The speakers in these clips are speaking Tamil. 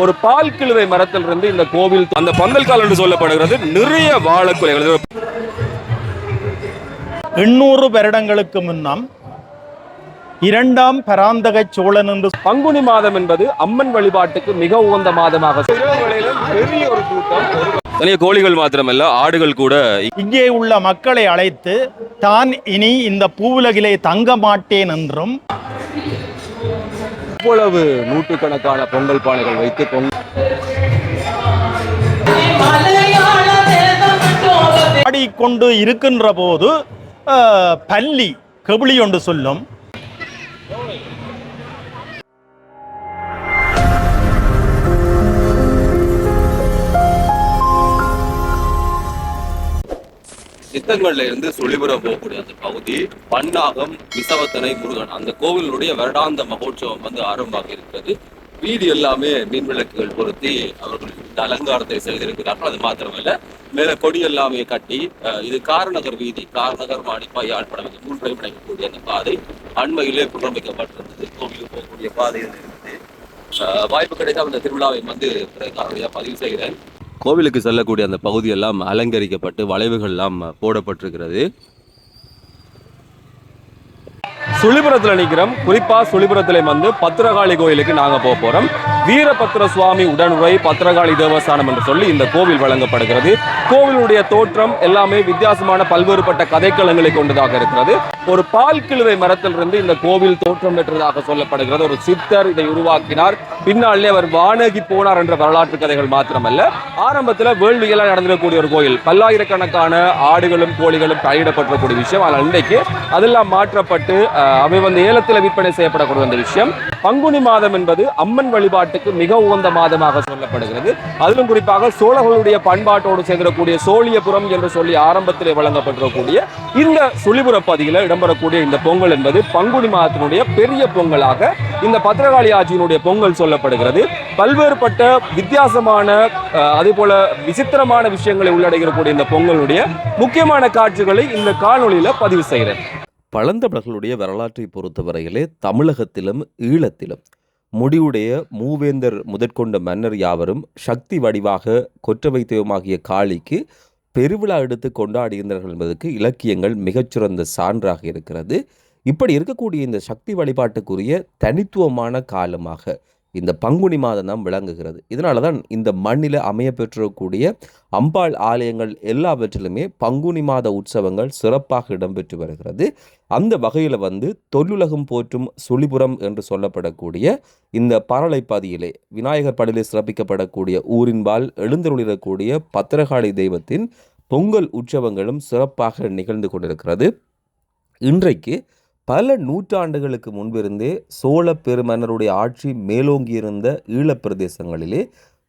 ஒரு பால் கிழுவை மரத்திலிருந்து இந்த கோவில் அந்த பந்தல் கால் என்று சொல்லப்படுகிறது. நிறைய வாழைக்குலைகள் 800 வருடங்களுக்கு முன்னம் இரண்டாம் பராந்தக சோழன் என்று பங்குனி மாதம் என்பது அம்மன் வழிபாட்டுக்கு மிக உகந்த மாதமாக பெரிய ஒரு கூட்டம். தனிய கோழிகள் மாத்திரமல்ல, ஆடுகள் கூட இங்கே உள்ள மக்களை அழைத்து தான் இனி இந்த பூவுலகிலே தங்க மாட்டேன் என்றும் இவ்வளவு நூற்றுக்கணக்கான பொங்கல் பானைகள் வைத்து ஆடிக்கொண்டு இருக்கின்ற போது பள்ளி கெபிளி ஒன்று சொல்லும். சித்தங்கள்ல இருந்து சுழிபுரம் போகக்கூடிய அந்த பகுதி பன்னாகம் விசவத்தனை முருகன் அந்த கோவிலுடைய வருடாந்த மகோற்சவம் வந்து ஆரம்பமாக இருக்கிறது. வீதி எல்லாமே மின் விளக்குகள் பொருத்தி அவர்கள் அலங்காரத்தை செய்திருக்கிறார்கள். அது மாத்திரமல்ல, மேல கொடி எல்லாமே கட்டி இது காரநகர் வீதி, காரநகர் மாணிப்பா யாழ்ப்பாணம் இந்த மூன்றையும் இணைக்கக்கூடிய அந்த பாதை அண்மையிலே புனரமைக்கப்பட்டிருந்தது. கோவிலுக்கு போகக்கூடிய பாதையில் இருந்து வாய்ப்பு கிடைத்தால் அந்த திருவிழாவை வந்து பதிவு செய்கிறேன். கோவிலுக்கு செல்லக்கூடிய அந்த பகுதியெல்லாம் அலங்கரிக்கப்பட்டு வளைவுகள் எல்லாம் போடப்பட்டிருக்கிறது. சுழிபுரத்தில் நிற்கிறோம். குறிப்பா சுழிபுரத்தில் வந்து பத்திரகாளி கோயிலுக்கு நாங்க போறோம். வீரபத்திர சுவாமி உடனுரை பத்திரகாளி தேவஸ்தானம் என்று சொல்லி இந்த கோவில் வழங்கப்படுகிறது. கோவிலுடைய தோற்றம் எல்லாமே வித்தியாசமான பல்வேறுபட்ட கதைக்களங்களை கொண்டதாக இருக்கிறது. ஒரு பால் கிழுவை மரத்திலிருந்து இந்த கோவில் தோற்றம் பெற்றதாக சொல்லப்படுகிறது. ஒரு சித்தர் இதை உருவாக்கினார். பின்னாலே அவர் வானகி போனார் என்ற வரலாற்று கதைகள் மாத்திரமல்ல, ஆரம்பத்தில் வேள்வியெல்லாம் நடந்திருக்கக்கூடிய ஒரு கோயில். பல்லாயிரக்கணக்கான ஆடுகளும் கோழிகளும் பயிரிடப்பட்டிருக்கக்கூடிய விஷயம். ஆனால் இன்றைக்கு அதெல்லாம் மாற்றப்பட்டு அவை வந்து ஏலத்தில் விற்பனை செய்யப்படக்கூடிய அந்த விஷயம். பங்குனி மாதம் என்பது அம்மன் வழிபாட்டுக்கு மிக உகந்த மாதமாக சொல்லப்படுகிறது. அதிலும் குறிப்பாக சோழர்களுடைய பண்பாட்டோடு சேர்ந்திருக்கக்கூடிய சோழியபுரம் என்று சொல்லி ஆரம்பத்திலே வழங்கப்பட்டிருக்கக்கூடிய இந்த சுழிபுர பகுதியில் இடம்பெறக்கூடிய இந்த பொங்கல் என்பது பங்குனி மாதத்தினுடைய பெரிய பொங்கலாக இந்த பத்திரகாளி ஆட்சியினுடைய பொங்கல் சொல்லப்படுகிறது. பல்வேறுபட்ட வித்தியாசமான அதே போல விசித்திரமான விஷயங்களை உள்ளடங்கக்கூடிய இந்த பொங்கலுடைய முக்கியமான காட்சிகளை இந்த காணொளியில பதிவு செய்கிறேன். பழந்தமிழர்களுடைய வரலாற்றை பொறுத்தவரையிலே தமிழகத்திலும் ஈழத்திலும் முடிவுடைய மூவேந்தர் முதற்கொண்ட மன்னர் யாவரும் சக்தி வடிவாக கொற்றவை தெய்வமாகிய காளிக்கு பெருவிழா எடுத்து கொண்டாடுகின்றனர் என்பதற்கு இலக்கியங்கள் மிகச்சிறந்த சான்றாக இருக்கிறது. இப்படி இருக்கக்கூடிய இந்த சக்தி வழிபாட்டுக்குரிய தனித்துவமான காலமாக இந்த பங்குனி மாதம் தான் விளங்குகிறது. இதனால தான் இந்த மண்ணில் அமைய பெற்றக்கூடிய அம்பாள் ஆலயங்கள் எல்லாவற்றிலுமே பங்குனி மாத உற்சவங்கள் சிறப்பாக இடம்பெற்று வருகிறது. அந்த வகையில் வந்து தொல்லுலகம் போற்றும் சுழிபுரம் என்று சொல்லப்படக்கூடிய இந்த பரளைப்பதியிலே விநாயகர் படிலே சிறப்பிக்கப்படக்கூடிய ஊரின்பால் எழுந்தருளிடக்கூடிய பத்திரகாளி தெய்வத்தின் பொங்கல் உற்சவங்களும் சிறப்பாக நிகழ்ந்து கொண்டிருக்கிறது. இன்றைக்கு பல நூற்றாண்டுகளுக்கு முன்பிருந்தே சோழ பெருமன்னருடைய ஆட்சி மேலோங்கியிருந்த ஈழப்பிரதேசங்களிலே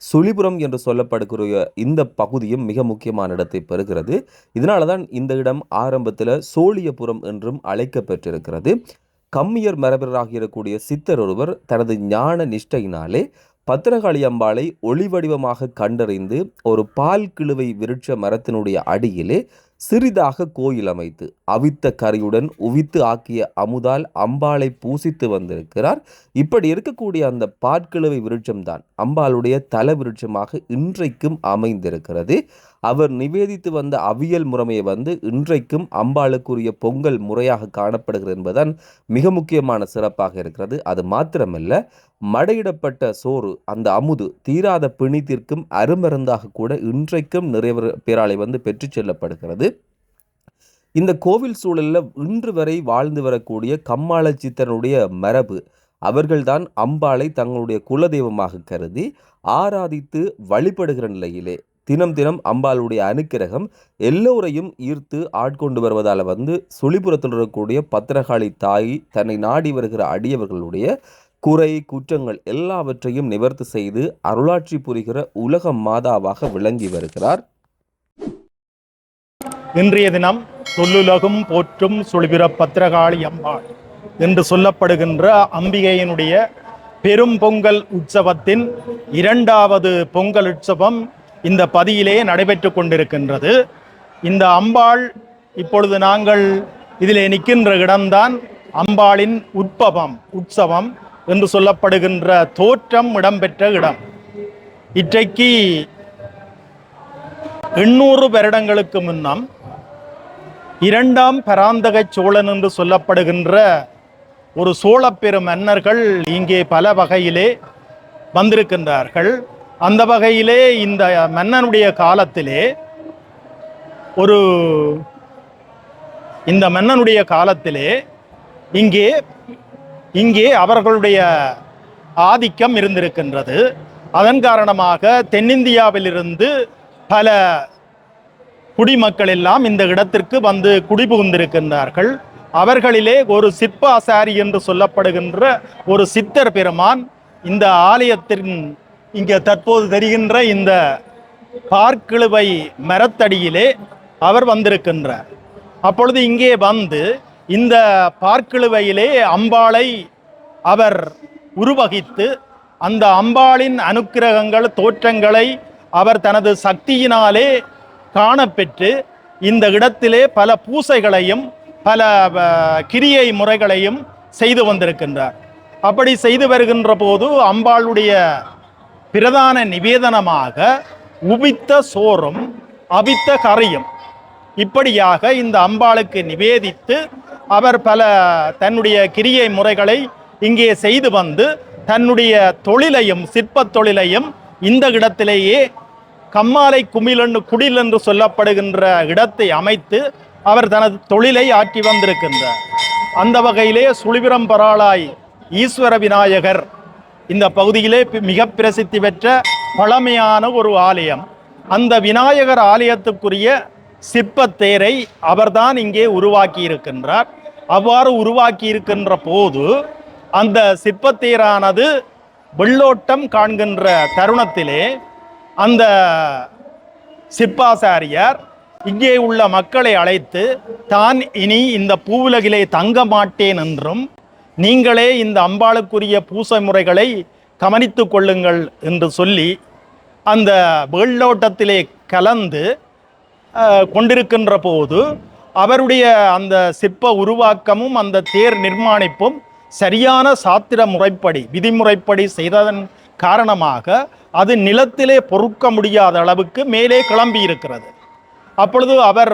சுழிபுரம் என்று சொல்லப்படுகிற இந்த பகுதியும் மிக முக்கியமான இடத்தை பெறுகிறது. இதனால தான் இந்த இடம் ஆரம்பத்தில் சோழியபுரம் என்றும் அழைக்கப்பட்டிருக்கிறது. கம்மியர் மரபராகியிருக்கூடிய சித்தர் ஒருவர் தனது ஞான நிஷ்டையினாலே பத்திரகாளி அம்பாளை ஒளி வடிவமாக கண்டறிந்து ஒரு பால் கிழுவை விருட்ச மரத்தினுடைய அடியிலே சிறிதாக கோயில் அமைத்து அவித்த கரியுடன் உவித்து ஆக்கிய அமுதால் அம்பாளை பூசித்து வந்திருக்கிறார். இப்படி இருக்கக்கூடிய அந்த பாற்கிழவை விருட்சம்தான் அம்பாளுடைய தல விருட்சமாக இன்றைக்கும் அமைந்திருக்கிறது. அவர் நிவேதித்து வந்த அவியல் முறைமையை வந்து இன்றைக்கும் அம்பாளுக்குரிய பொங்கல் முறையாக காணப்படுகிறது என்பதுதான் மிக முக்கியமான சிறப்பாக இருக்கிறது. அது மாத்திரமல்ல, மடையிடப்பட்ட சோறு அந்த அமுது தீராத பிணித்திற்கும் அருமருந்தாக கூட இன்றைக்கும் நிறைய பேராலை வந்து பெற்று செல்லப்படுகிறது. இந்த கோவில் சூழலில் இன்று வரை வாழ்ந்து வரக்கூடிய கம்மாள சித்தனுடைய மரபு அவர்கள்தான் அம்பாளை தங்களுடைய குலதெய்வமாக கருதி ஆராதித்து வழிபடுகிற நிலையிலே தினம் தினம் அம்பாளுடைய அனுக்கிரகம் எல்லோரையும் ஈர்த்து ஆட்கொண்டு வருவதால் வந்து சுழிபுரத்தில் இருக்கக்கூடிய பத்திரகாளி தாய் தன்னை நாடி வருகிற அடியவர்களுடைய குறை குற்றங்கள் எல்லாவற்றையும் நிவர்த்தி செய்து அருளாட்சி புரிகிற உலக மாதாவாக விளங்கி வருகிறார். இன்றைய தினம் தொல்லுலகும் போற்றும் சுழிபுர பத்திரகாளி அம்பாள் என்று சொல்லப்படுகின்ற அம்பிகையினுடைய பெரும் பொங்கல் உற்சவத்தின் 2வது பொங்கல் உற்சவம் இந்த பதியிலே நடைபெற்று கொண்டிருக்கின்றது. இந்த அம்பாள் இப்பொழுது நாங்கள் இதிலே நிற்கின்ற இடம்தான் அம்பாளின் உற்சவம் என்று சொல்லப்படுகின்ற தோற்றம் இடம்பெற்ற இடம். இன்றைக்கு 800 வருடங்களுக்கு முன்னம் இரண்டாம் பராந்தக சோழன் என்று சொல்லப்படுகின்ற ஒரு சோழப்பெரு மன்னர்கள் இங்கே பல வகையிலே வந்திருக்கின்றார்கள். அந்த வகையிலே இந்த மன்னனுடைய காலத்திலே இங்கே அவர்களுடைய ஆதிக்கம் இருந்திருக்கின்றது. அதன் காரணமாக தென்னிந்தியாவிலிருந்து பல குடிமக்கள் எல்லாம் இந்த இடத்திற்கு வந்து குடிபுகுந்திருக்கின்றார்கள். அவர்களிலே ஒரு சிற்பாசாரி என்று சொல்லப்படுகின்ற ஒரு சித்தர் பெருமான் இந்த ஆலயத்தின் இங்கே தற்போது தெரிகின்ற இந்த பார்க்கிழுவை மரத்தடியிலே அவர் வந்திருக்கின்றார். அப்பொழுது இங்கே வந்து இந்த பார்க்கிழுவையிலே அம்பாளை அவர் உருவகித்து அந்த அம்பாளின் அனுக்கிரகங்கள் தோற்றங்களை அவர் தனது சக்தியினாலே காணப்பெற்று இந்த இடத்திலே பல பூசைகளையும் பல கிரியை முறைகளையும் செய்து வந்திருக்கின்றார். அப்படி செய்து வருகின்ற போது அம்பாளுடைய பிரதான நிவேதனமாக உபித்த சோறும் அபித்த கறியும் இப்படியாக இந்த அம்பாளுக்கு நிவேதித்து அவர் பல தன்னுடைய கிரியை முறைகளை இங்கே செய்து வந்து தன்னுடைய தொழிலையும் சிற்பத் தொழிலையும் இந்த இடத்திலேயே கம்மாலை குடில் என்று சொல்லப்படுகின்ற இடத்தை அமைத்து அவர் தனது தொழிலை ஆற்றி வந்திருக்கின்றார். அந்த வகையிலே சுழிபுரம்பராளாய் ஈஸ்வர விநாயகர் இந்த பகுதியிலே மிக பிரசித்தி பெற்ற பழமையான ஒரு ஆலயம். அந்த விநாயகர் ஆலயத்துக்குரிய சிற்பத்தேரை அவர்தான் இங்கே உருவாக்கி இருக்கின்றார். அவ்வாறு உருவாக்கி இருக்கின்ற போது அந்த சிற்பத்தேரானது வெள்ளோட்டம் காண்கின்ற தருணத்திலே அந்த சிற்பாசாரியார் இங்கே உள்ள மக்களை அழைத்து தான் இனி இந்த பூவுலகிலே தங்க மாட்டேன் என்றும் நீங்களே இந்த அம்பாளுக்குரிய பூசை முறைகளை கவனித்து கொள்ளுங்கள் என்று சொல்லி அந்த வெள்ளோட்டத்திலே கலந்து கொண்டிருக்கின்ற போது அவருடைய அந்த சிற்ப உருவாக்கமும் அந்த தேர் நிர்மாணிப்பும் சரியான சாத்திர முறைப்படி விதிமுறைப்படி செய்ததன் காரணமாக அது நிலத்திலே பொறுக்க முடியாத அளவுக்கு மேலே கிளம்பி இருக்கிறது. அப்பொழுது அவர்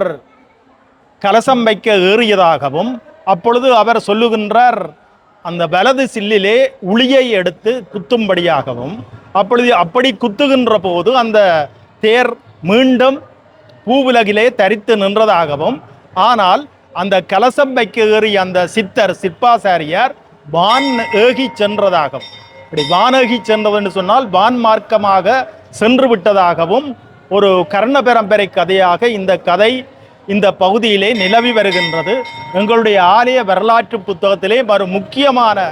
கலசம் வைக்க ஏறியதாகவும் அப்பொழுது அவர் சொல்லுகின்றார் அந்த வலது சில்லிலே உளியை எடுத்து குத்தும்படியாகவும் அப்படி குத்துகின்ற போது அந்த தேர் மீண்டும் பூவுலகிலே தரித்து நின்றதாகவும் ஆனால் அந்த கலசம் வைக்க ஏறிய அந்த சிற்பாசாரியார் வான் ஏகி சென்றதாகவும் இப்படி வானேகி சென்றது என்று சொன்னால் வான் மார்க்கமாக சென்று விட்டதாகவும் ஒரு கர்ண பரம்பரை கதையாக இந்த கதை இந்த பகுதியிலே நிலவி வருகின்றது. எங்களுடைய ஆலய வரலாற்று புத்தகத்திலே ஒரு முக்கியமான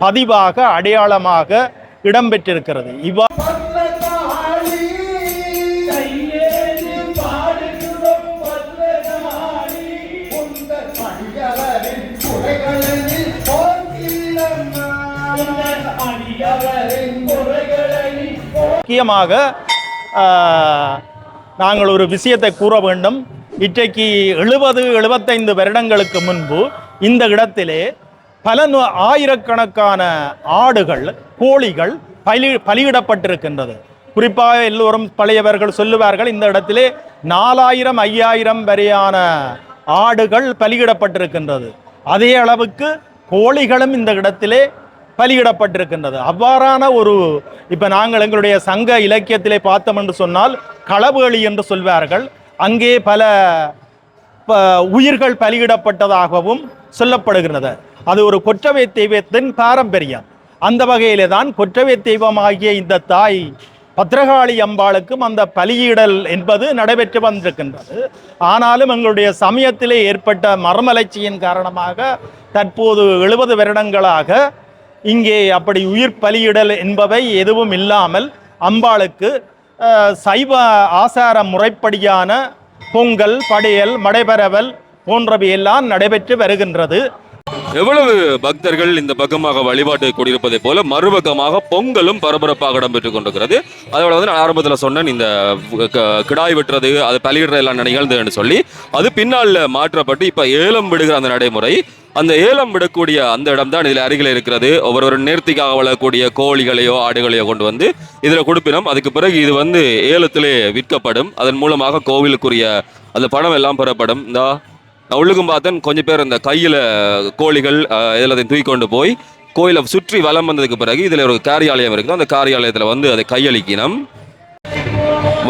பதிவாக அடையாளமாக இடம்பெற்றிருக்கிறது. முக்கியமாக நாங்கள் ஒரு விஷயத்தை கூற வேண்டும். இன்றைக்கு 70-75 வருடங்களுக்கு முன்பு இந்த இடத்திலே பல ஆயிரக்கணக்கான ஆடுகள் கோழிகள் பலியிடப்பட்டிருக்கின்றது. குறிப்பாக எல்லோரும் பழையவர்கள் சொல்லுவார்கள் இந்த இடத்திலே 4000-5000 வரையான ஆடுகள் பலியிடப்பட்டிருக்கின்றது. அதே அளவுக்கு கோழிகளும் இந்த இடத்திலே பலியிடப்பட்டிருக்கின்றது. அவ்வாறான ஒரு இப்போ நாங்கள் எங்களுடைய சங்க இலக்கியத்திலே பார்த்தோம் என்று சொன்னால் களவேளி என்று சொல்வார்கள். அங்கே பல உயிர்கள் பலியிடப்பட்டதாகவும் சொல்லப்படுகிறது. அது ஒரு கொற்றவை தெய்வத்தின் பாரம்பரியம். அந்த வகையிலே தான் கொற்றவை தெய்வமாகிய இந்த தாய் பத்ரகாளி அம்பாளுக்கும் அந்த பலியிடல் என்பது நடைபெற்று வந்திருக்கின்றது. ஆனாலும் எங்களுடைய சமயத்திலே ஏற்பட்ட மறுமலர்ச்சியின் காரணமாக தற்போது 70 வருடங்களாக இங்கே அப்படி உயிர் பலியிடல் என்பவை எதுவும் இல்லாமல் அம்பாளுக்கு சைவ ஆசார முறைப்படியான பொங்கல் படையல் மடைபரவல் போன்றவையெல்லாம் நடைபெற்று வருகின்றது. எவ்வளவு பக்தர்கள் இந்த பக்கமாக வழிபாட்டு கூடியிருப்பதை போல மறுபக்கமாக பொங்கலும் பரபரப்பாக இடம்பெற்றுக் கொண்டிருக்கிறது. அதோட வந்து நான் ஆரம்பத்தில் சொன்னேன், இந்த கிடாய் வெட்டுறது அது பலியிடுற எல்லாம் நிகழ்ந்ததுன்னு சொல்லி அது பின்னால் மாற்றப்பட்டு இப்ப ஏலம் விடுகிற அந்த நடைமுறை, அந்த ஏலம் விடக்கூடிய அந்த இடம் தான் இதில் அருகில் இருக்கிறது. ஒவ்வொரு நேர்த்திக்காக வளரக்கூடிய கோழிகளையோ ஆடுகளையோ கொண்டு வந்து இதில் கொடுப்பினோம். அதுக்கு பிறகு இது வந்து ஏலத்திலே விற்கப்படும். அதன் மூலமாக கோவிலுக்குரிய அந்த பணம் எல்லாம் பெறப்படும். இந்த நான் உள்ளுக்கும் பார்த்தேன், கொஞ்சம் பேர் இந்த கையில் கோழிகள் எல்லாத்தையும் தூக்கி கொண்டு போய் கோயிலை சுற்றி வலம் வந்ததுக்கு பிறகு இதில் ஒரு காரியாலயம் இருக்குது. அந்த காரியாலயத்தில் வந்து அதை கையளிக்கணும்.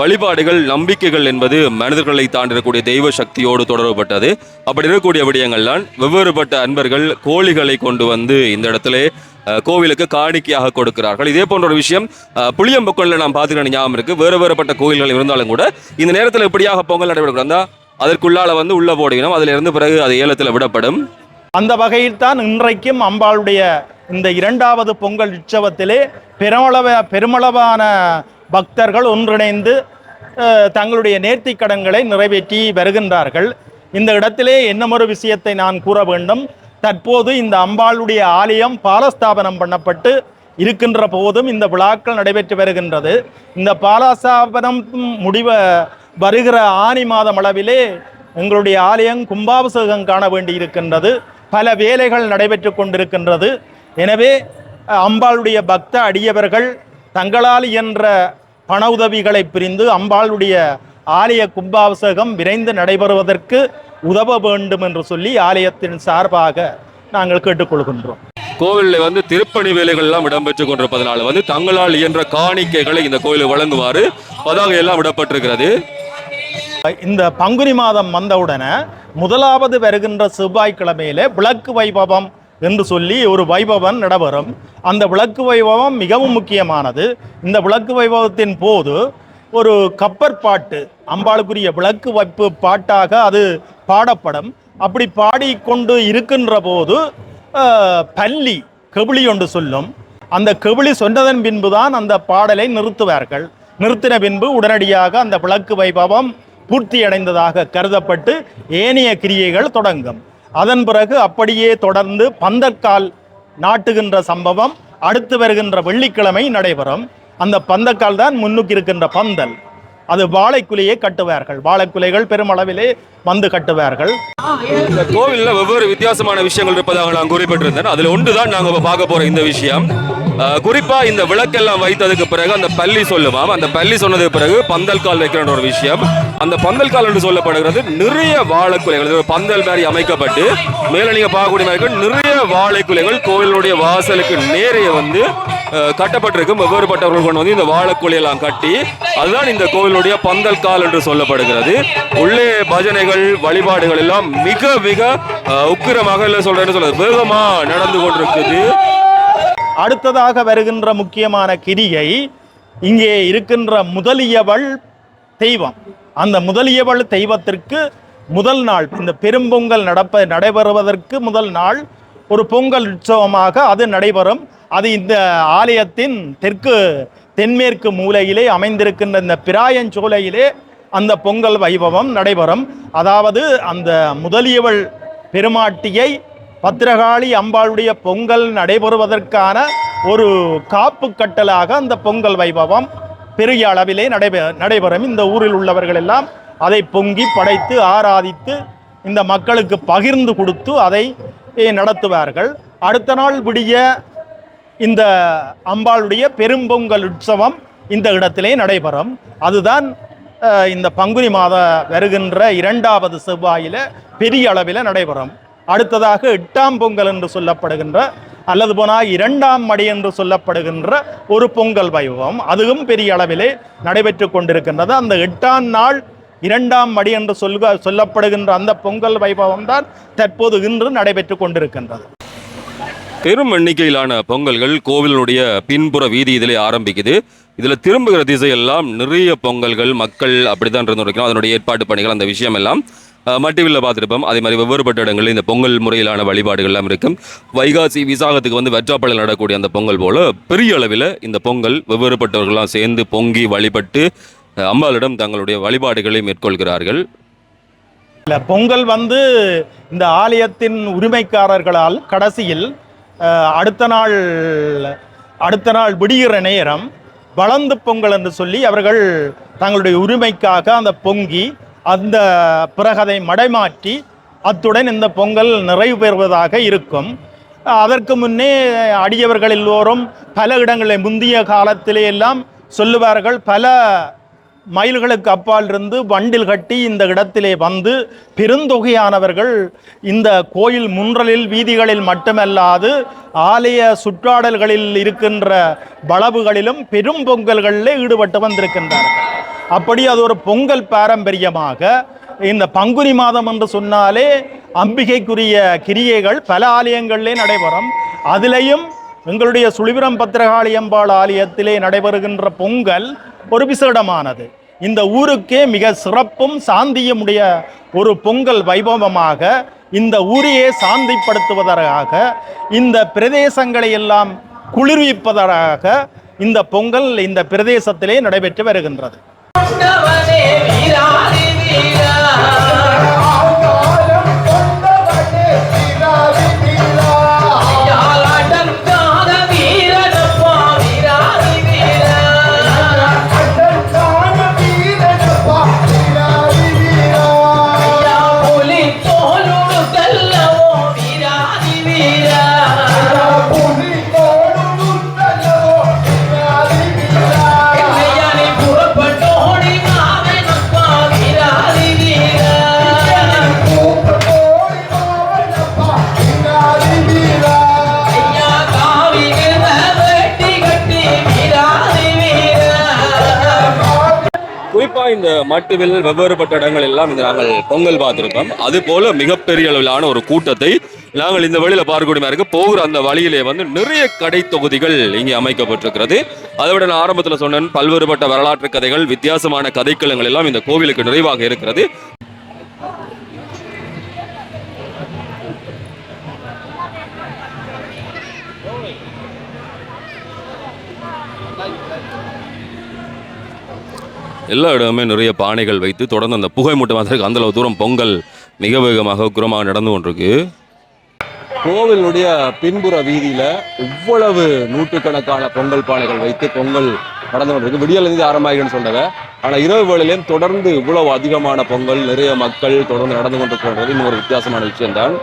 வழிபாடுகள் நம்பிக்கைகள் என்பது மனிதர்களை தாண்டிடக்கூடிய தெய்வ சக்தியோடு தொடர்புபட்டது. அப்படி இருக்கக்கூடிய விடயங்கள்லாம் வெவ்வேறுபட்ட அன்பர்கள் கோழிகளை கொண்டு வந்து இந்த இடத்துல கோவிலுக்கு காணிக்கையாக கொடுக்கிறார்கள். இதே போன்ற ஒரு விஷயம் புளியம்பொங்கல்ல நாம் பார்த்துக்கிற ஞாபகம் இருக்கு. வேறுபட்ட கோயில்கள் இருந்தாலும் கூட இந்த நேரத்தில் இப்படியாக பொங்கல் நடைபெறுகிறதா அதற்குள்ளால வந்து உள்ள போடுகிறோம். அதுல இருந்து பிறகு அது ஏலத்தில் விடப்படும். அந்த வகையில் தான் இன்றைக்கும் அம்பாளுடைய இந்த இரண்டாவது பொங்கல் உற்சவத்திலே பெருமளவான பக்தர்கள் ஒன்றிணைந்து தங்களுடைய நேர்த்திக் கடன்களை நிறைவேற்றி வருகின்றார்கள். இந்த இடத்திலே இன்னமொரு விஷயத்தை நான் கூற வேண்டும். தற்போது இந்த அம்பாளுடைய ஆலயம் பாலஸ்தாபனம் பண்ணப்பட்டு இருக்கின்ற போதும் இந்த விழாக்கள் நடைபெற்று வருகின்றது. இந்த பாலஸ்தாபனம் வருகிற ஆனி மாதம் அளவிலே எங்களுடைய ஆலயம் கும்பாபிஷேகம் காண வேண்டி இருக்கின்றது. பல வேலைகள் நடைபெற்று கொண்டிருக்கின்றது. எனவே அம்பாளுடைய பக்த அடியவர்கள் தங்களால் இயன்ற பண உதவிகளை பிரிந்து அம்பாளுடைய ஆலய கும்பாபிஷேகம் விரைந்து நடைபெறுவதற்கு உதவ வேண்டும் என்று சொல்லி ஆலயத்தின் சார்பாக நாங்கள் கேட்டுக்கொள்கின்றோம். கோவிலில் வந்து திருப்பணி வேலைகள் எல்லாம் இடம்பெற்றுக் கொண்டிருப்பதனால வந்து தங்களால் இயன்ற காணிக்கைகளை இந்த கோயிலுக்கு வழங்குமாறு பதாகை எல்லாம் விடப்பட்டிருக்கிறது. இந்த பங்குனி மாதம் வந்தவுடனே முதலாவது வருகின்ற செவ்வாய்க்கிழமையிலே விளக்கு வைபவம் என்று சொல்லி ஒரு வைபவம் நடைபெறும். அந்த விளக்கு வைபவம் மிகவும் முக்கியமானது. இந்த விளக்கு வைபவத்தின் போது ஒரு கப்பர் பாட்டு, அம்பாளுக்குரிய விளக்கு வைப்பு பாட்டாக அது பாடப்படும். அப்படி பாடிக்கொண்டு இருக்கின்ற போது பள்ளி கெபிளி ஒன்று சொல்லும். அந்த கெபிளி சொன்னதன் பின்புதான் அந்த பாடலை நிறுத்துவார்கள். நிறுத்தின பின்பு உடனடியாக அந்த விளக்கு வைபவம் பூர்த்தியடைந்ததாக கருதப்பட்டு ஏனைய கிரியைகள் தொடங்கும். அதன் பிறகு அப்படியே தொடர்ந்து பந்தக்கால் நாட்டுகின்ற சம்பவம் அடுத்து வருகின்ற வெள்ளிக்கிழமை நடைபெறும். அந்த பந்தக்கால் தான் முன்னுக்கு இருக்கின்ற பந்தல். அது வாழைக்குலையை கட்டுவார்கள். வாழைக்குலைகள் பெருமளவிலே வந்து கட்டுவார்கள். இந்த கோவிலில் வெவ்வேறு வித்தியாசமான விஷயங்கள் இருப்பதாக நான் குறிப்பிட்டிருந்தேன். அதில் ஒன்றுதான் நாங்கள் பார்க்க போற இந்த விஷயம். குறிப்பா இந்த விளக்கெல்லாம் வைத்ததுக்கு பிறகு அந்த பள்ளி சொல்லுவாம். அந்த பள்ளி சொன்னதுக்கு பிறகு பந்தல் கால் வைக்கிற ஒரு விஷயம். அந்த பந்தல் கால் என்று சொல்லப்படுகிறது நிறைய வாழைக்குலைகள் பந்தல் மாதிரி அமைக்கப்பட்டு மேல நீங்க பார்க்கக்கூடிய மாதிரி நிறைய வாழைக்குலைகள் கோவிலுடைய வாசலுக்கு நேரைய வந்து கட்டப்பட்டிருக்கும். வெவ்வேறுபட்டவர்கள் கொண்டு வந்து இந்த வாழைக்குலையெல்லாம் கட்டி அதுதான் இந்த கோவிலுடைய பந்தல் கால் என்று சொல்லப்படுகிறது. உள்ளே பஜனைகள் வழிபாடுகள் எல்லாம் மிக மிக உக்கிரமாக இல்லை சொல்றது வேகமா நடந்து கொண்டிருக்குது. அடுத்ததாக வருகின்ற முக்கியமான கிரியை இங்கே இருக்கின்ற முதலியவள் தெய்வம். அந்த முதலியவள் தெய்வத்திற்கு முதல் நாள் இந்த பெரும்பொங்கல் நடைபெறுவதற்கு முதல் நாள் ஒரு பொங்கல் உற்சவமாக அது நடைபெறும். அது இந்த ஆலயத்தின் தென்மேற்கு மூலையிலே அமைந்திருக்கின்ற இந்த பிராயஞ்சோலையிலே அந்த பொங்கல் வைபவம் நடைபெறும். அதாவது அந்த முதலியவள் பெருமாட்டியை பத்திரகாளி அம்பாளுடைய பொங்கல் நடைபெறுவதற்கான ஒரு காப்பு கட்டலாக அந்த பொங்கல் வைபவம் பெரிய அளவிலே நடைபெறும். இந்த ஊரில் உள்ளவர்கள் எல்லாம் அதை பொங்கி படைத்து ஆராதித்து இந்த மக்களுக்கு பகிர்ந்து கொடுத்து அதை நடத்துவார்கள். அடுத்த நாள் விடிய இந்த அம்பாளுடைய பெரும்பொங்கல் உற்சவம் இந்த இடத்திலே நடைபெறும். அதுதான் இந்த பங்குனி மாத வருகின்ற இரண்டாவது செவ்வாயில பெரிய அளவில் நடைபெறும். அடுத்ததாக 8ஆம் பொங்கல் என்று சொல்லப்படுகின்ற அல்லது போனால் 2ஆம் மடி என்று சொல்லப்படுகின்ற ஒரு பொங்கல் வைபவம் அதுவும் பெரிய அளவிலே நடைபெற்று கொண்டிருக்கின்றது. அந்த 8ஆம் நாள் 2ஆம் மடி என்று சொல்லப்படுகின்ற அந்த பொங்கல் வைபவம் தான் தற்போது இன்று நடைபெற்று கொண்டிருக்கின்றது. பெரும் எண்ணிக்கையிலான பொங்கல்கள் கோவிலுடைய பின்புற வீதி இதிலே ஆரம்பிக்குது. இதில் திரும்புகிற திசையெல்லாம் நிறைய பொங்கல்கள் மக்கள் அப்படித்தான் இருந்திருக்கிறோம். அதனுடைய ஏற்பாட்டு பணிகள் அந்த விஷயம் எல்லாம் மட்டிவில் பார்த்துருப்போம். அதே மாதிரி வெவ்வேறுபட்ட இடங்களில் இந்த பொங்கல் முறையிலான வழிபாடுகள் எல்லாம் இருக்கும். வைகாசி விசாகத்துக்கு வந்து வெற்றாப்பள்ளியில் நடக்கக்கூடிய அந்த பொங்கல் போல பெரிய அளவில் இந்த பொங்கல் வெவ்வேறுபட்டவர்கள்லாம் சேர்ந்து பொங்கி வழிபட்டு அம்பாளிடம் தங்களுடைய வழிபாடுகளை மேற்கொள்கிறார்கள். இல்ல, பொங்கல் வந்து இந்த ஆலயத்தின் உரிமைக்காரர்களால் கடைசியில் அடுத்த நாள் விடுகிற நேரம் வளர்ந்து பொங்கல் என்று சொல்லி அவர்கள் தங்களுடைய உரிமைக்காக அந்த பொங்கி அந்த பிறகு அதை மடைமாற்றி அத்துடன் இந்த பொங்கல் நிறைவு பெறுவதாக இருக்கும். அதற்கு முன்னே அடியவர்கள் எல்லோரும் பல இடங்களில் முந்தைய காலத்திலே எல்லாம் சொல்லுவார்கள், பல மைல்களுக்கு அப்பால் இருந்து வண்டில் கட்டி இந்த இடத்திலே வந்து பெருந்தொகையானவர்கள் இந்த கோயில் முன்றலில் வீதிகளில் மட்டுமல்லாது ஆலய சுற்றாடல்களில் இருக்கின்ற வளவுகளிலும் பெரும் பொங்கல்களில் ஈடுபட்டு வந்திருக்கின்றார்கள். அப்படி அது ஒரு பொங்கல் பாரம்பரியமாக இந்த பங்குனி மாதம் என்று சொன்னாலே அம்பிகைக்குரிய கிரியைகள் பல ஆலயங்களிலே நடைபெறும். அதிலேயும் எங்களுடைய சுழிபுரம் பத்திரகாளி அம்பாள் ஆலயத்திலே நடைபெறுகின்ற பொங்கல் ஒரு விசேடமானது. இந்த ஊருக்கே மிக சிறப்பும் சாந்தியும் உடைய ஒரு பொங்கல் வைபவமாக இந்த ஊரையே சாந்திப்படுத்துவதற்காக இந்த பிரதேசங்களை எல்லாம் குளிர்விப்பதற்காக இந்த பொங்கல் இந்த பிரதேசத்திலே நடைபெற்று வருகின்றது. இந்த மட்டுவில் வெவ்வேறுபட்ட இடங்கள் எல்லாம் இந்த நாங்கள் பொங்கல் பார்த்திருப்போம். அது போல மிகப்பெரிய அளவிலான ஒரு கூட்டத்தை நாங்கள் இந்த வழியில பார்க்கக்கூடிய இருக்கு. போகிற அந்த வழியிலே வந்து நிறைய கடை தொகுதிகள் இங்கே அமைக்கப்பட்டிருக்கிறது. அதை விட நான் ஆரம்பத்தில் சொன்னேன், பல்வேறுபட்ட வரலாற்று கதைகள், வித்தியாசமான கதைக்களங்கள் எல்லாம் இந்த கோவிலுக்கு நிறைவாக இருக்கிறது. எல்லா இடமுமே நிறைய பானைகள் வைத்து தொடர்ந்து அந்த புகை மூட்டம் வந்திருக்கு. அந்த அளவு தூரம் பொங்கல் மிக வேகமாக உக்கிரமாக நடந்து கொண்டிருக்கு. கோவிலுடைய பின்புற வீதியில இவ்வளவு நூற்றுக்கணக்கான பொங்கல் பானைகள் வைத்து பொங்கல் நடந்து கொண்டிருக்கு. விடியலிருந்து ஆரம்பமாகின்னு சொன்னத, ஆனால் இரவு வேளையிலும் தொடர்ந்து இவ்வளவு அதிகமான பொங்கல், நிறைய மக்கள் தொடர்ந்து நடந்து கொண்டிருக்கிறது இன்னொரு வித்தியாசமான விஷயம் தான்.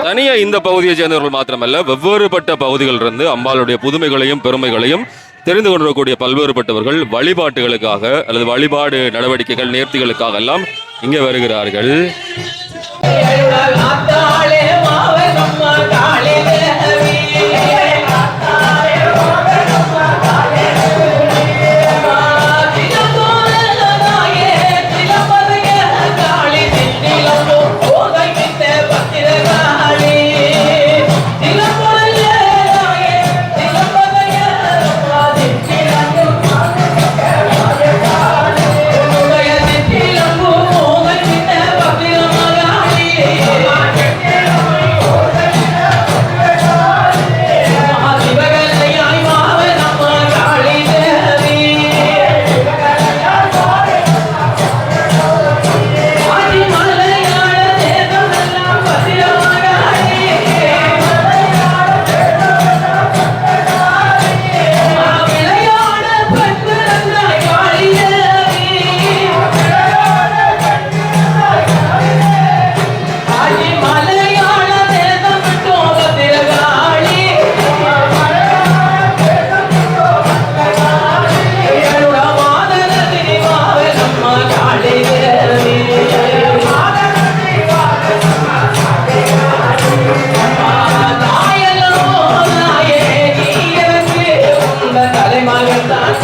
தனியா இந்த பகுதியை சேர்ந்தவர்கள் மாத்திரமல்ல, வெவ்வேறுபட்ட பகுதிகள் இருந்து அம்பாளுடைய புதுமைகளையும் பெருமைகளையும் தெரிந்து கொண்டிருக்கக்கூடிய பல்வேறுபட்டவர்கள் வழிபாட்டுகளுக்காக அல்லது வழிபாடு நடவடிக்கைகள் நேர்த்திகளுக்காக எல்லாம் இங்கே வருகிறார்கள். தலைமகன் தான்